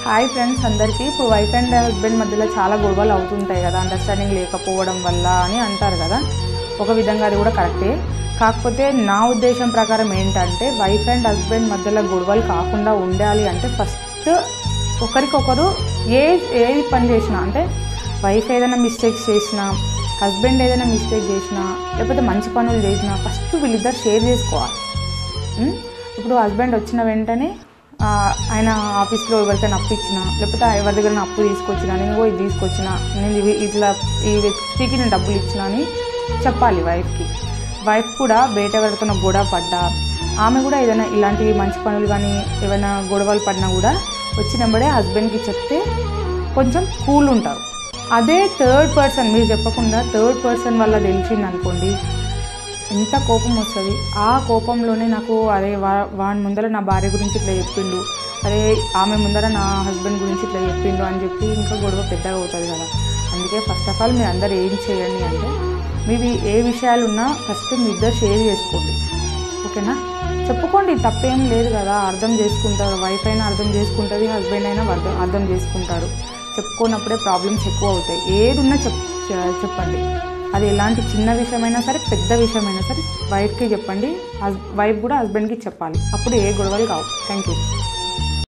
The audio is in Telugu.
హాయ్ ఫ్రెండ్స్ అందరికీ. ఇప్పుడు వైఫ్ అండ్ హస్బెండ్ మధ్యలో చాలా గొడవలు అవుతుంటాయి కదా, అండర్స్టాండింగ్ లేకపోవడం వల్ల అని అంటారు కదా. ఒక విధంగా అది కూడా కరెక్టే. కాకపోతే నా ఉద్దేశం ప్రకారం ఏంటంటే, వైఫ్ అండ్ హస్బెండ్ మధ్యలో గొడవలు కాకుండా ఉండాలి అంటే ఫస్ట్ ఒకరికొకరు ఏది పని చేసినా, అంటే వైఫ్ ఏదైనా మిస్టేక్స్ చేసినా, హస్బెండ్ ఏదైనా మిస్టేక్ చేసినా, లేకపోతే మంచి పనులు చేసినా ఫస్ట్ వీళ్ళిద్దరు షేర్ చేసుకోవాలి. ఇప్పుడు హస్బెండ్ వచ్చిన వెంటనే ఆయన ఆఫీస్లో ఎవరికైనా అప్పు ఇచ్చినా, లేకపోతే ఎవరి దగ్గర అప్పు తీసుకొచ్చినా, నేను ఇది తీసుకొచ్చినా, నేను ఇట్లా ఈ వ్యక్తికి నేను డబ్బులు ఇచ్చినా అని చెప్పాలి వైఫ్కి. వైఫ్ కూడా బయట ఎవరితో గొడవ పడ్డా, ఆమె కూడా ఏదైనా ఇలాంటి మంచి పనులు కానీ ఏమైనా గొడవలు పడినా కూడా వచ్చినప్పుడే హస్బెండ్కి చెప్తే కొంచెం కూల్ ఉంటారు. అదే థర్డ్ పర్సన్, మీరు చెప్పకుండా థర్డ్ పర్సన్ వల్ల తెలిసింది అనుకోండి, ఎంత కోపం వస్తుంది. ఆ కోపంలోనే నాకు అరే వాని ముందర నా భార్య గురించి ఇట్లా చెప్పిండు, అరే ఆమె ముందర నా హస్బెండ్ గురించి ఇట్లా చెప్పిండు అని చెప్పి ఇంకా గొడవ పెద్దగా అవుతుంది కదా. అందుకే ఫస్ట్ ఆఫ్ ఆల్ మీరు అందరు ఏం చేయండి అంటే, మీవి ఏ విషయాలు ఉన్నా ఫస్ట్ మీ ఇద్దరు షేర్ చేసుకోండి, ఓకేనా? చెప్పుకోండి, తప్పేం లేదు కదా, అర్థం చేసుకుంటారు. వైఫ్ అయినా అర్థం చేసుకుంటుంది, హస్బెండ్ అయినా అర్థం చేసుకుంటారు. చెప్పుకోనప్పుడే ప్రాబ్లమ్స్ ఎక్కువ అవుతాయి. ఏది ఉన్నా చెప్పండి. అది ఎలాంటి చిన్న విషయమైనా సరే, పెద్ద విషయమైనా సరే వైఫ్కి చెప్పండి, వైఫ్ కూడా హస్బెండ్కి చెప్పాలి. అప్పుడు ఏ గొడవలు కావు. Thank you.